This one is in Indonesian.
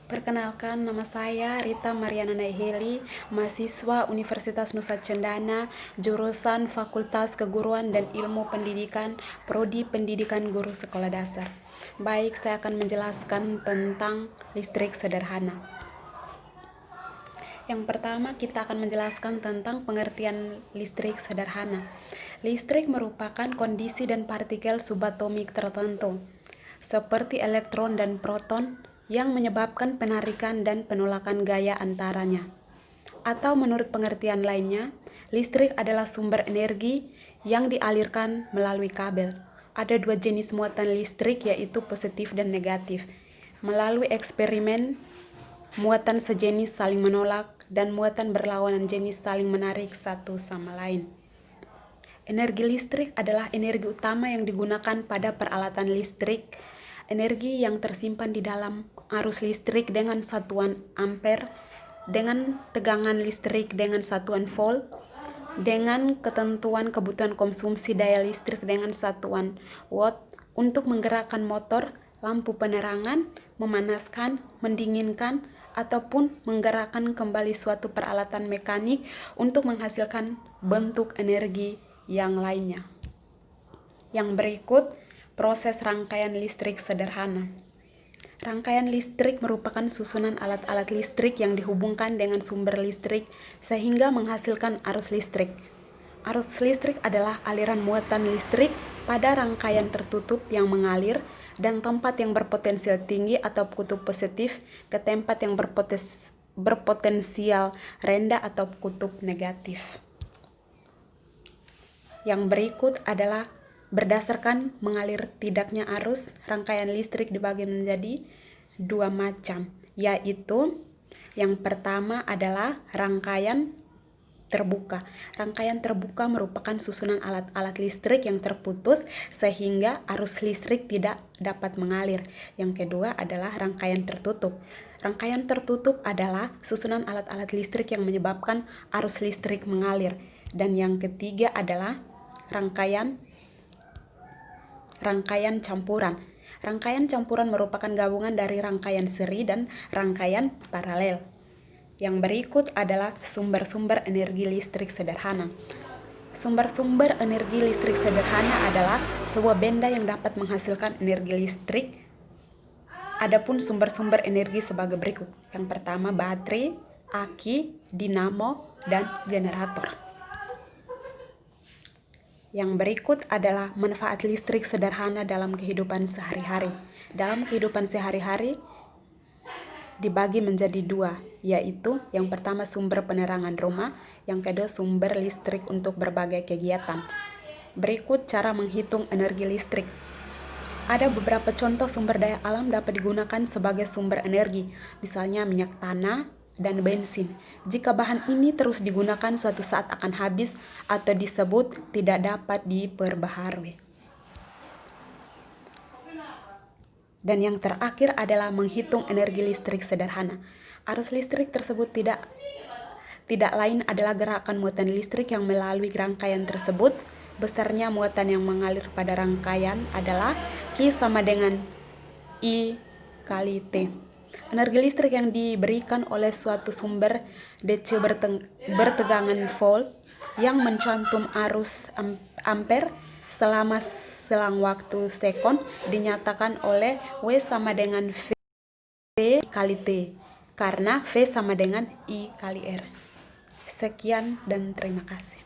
Perkenalkan, nama saya Rita Mariana Naiheli, mahasiswa Universitas Nusa Cendana, jurusan Fakultas Keguruan dan Ilmu Pendidikan, Prodi Pendidikan Guru Sekolah Dasar. Baik, saya akan menjelaskan tentang listrik sederhana. Yang pertama, kita akan menjelaskan tentang pengertian listrik sederhana. Listrik merupakan kondisi dan partikel subatomik tertentu, seperti elektron dan proton, yang menyebabkan penarikan dan penolakan gaya antaranya. Atau menurut pengertian lainnya, listrik adalah sumber energi yang dialirkan melalui kabel. Ada dua jenis muatan listrik, yaitu positif dan negatif. Melalui eksperimen, muatan sejenis saling menolak dan muatan berlawanan jenis saling menarik satu sama lain. Energi listrik adalah energi utama yang digunakan pada peralatan listrik. Energi yang tersimpan di dalam arus listrik dengan satuan ampere, dengan tegangan listrik dengan satuan volt, dengan ketentuan kebutuhan konsumsi daya listrik dengan satuan watt untuk menggerakkan motor, lampu penerangan, memanaskan, mendinginkan, ataupun menggerakkan kembali suatu peralatan mekanik untuk menghasilkan bentuk energi yang lainnya. Yang berikut, proses rangkaian listrik sederhana. Rangkaian listrik merupakan susunan alat-alat listrik yang dihubungkan dengan sumber listrik sehingga menghasilkan arus listrik. Arus listrik adalah aliran muatan listrik pada rangkaian tertutup yang mengalir dan tempat yang berpotensial tinggi atau kutub positif ke tempat yang berpotensial rendah atau kutub negatif. Yang berikut adalah berdasarkan mengalir tidaknya arus, rangkaian listrik dibagi menjadi dua macam, yaitu yang pertama adalah rangkaian terbuka. Rangkaian terbuka merupakan susunan alat-alat listrik yang terputus sehingga arus listrik tidak dapat mengalir. Yang kedua adalah rangkaian tertutup. Rangkaian tertutup adalah susunan alat-alat listrik yang menyebabkan arus listrik mengalir. Dan yang ketiga adalah rangkaian campuran. Rangkaian campuran merupakan gabungan dari rangkaian seri dan rangkaian paralel. Yang berikut adalah sumber-sumber energi listrik sederhana. Sumber-sumber energi listrik sederhana adalah sebuah benda yang dapat menghasilkan energi listrik. Adapun sumber-sumber energi sebagai berikut. Yang pertama, baterai, aki, dinamo, dan generator. Yang berikut adalah manfaat listrik sederhana dalam kehidupan sehari-hari. Dalam kehidupan sehari-hari dibagi menjadi dua, yaitu yang pertama sumber penerangan rumah, yang kedua sumber listrik untuk berbagai kegiatan. Berikut cara menghitung energi listrik. Ada beberapa contoh sumber daya alam dapat digunakan sebagai sumber energi, misalnya minyak tanah dan bensin. Jika bahan ini terus digunakan, suatu saat akan habis atau disebut tidak dapat diperbaharui. Dan yang terakhir adalah menghitung energi listrik sederhana. Arus listrik tersebut tidak lain adalah gerakan muatan listrik yang melalui rangkaian tersebut. Besarnya muatan yang mengalir pada rangkaian adalah Q sama dengan I kali T. Energi listrik yang diberikan oleh suatu sumber DC bertegangan volt yang mencantum arus ampere selama selang waktu sekon dinyatakan oleh W sama dengan V kali T, karena V sama dengan I kali R. Sekian dan terima kasih.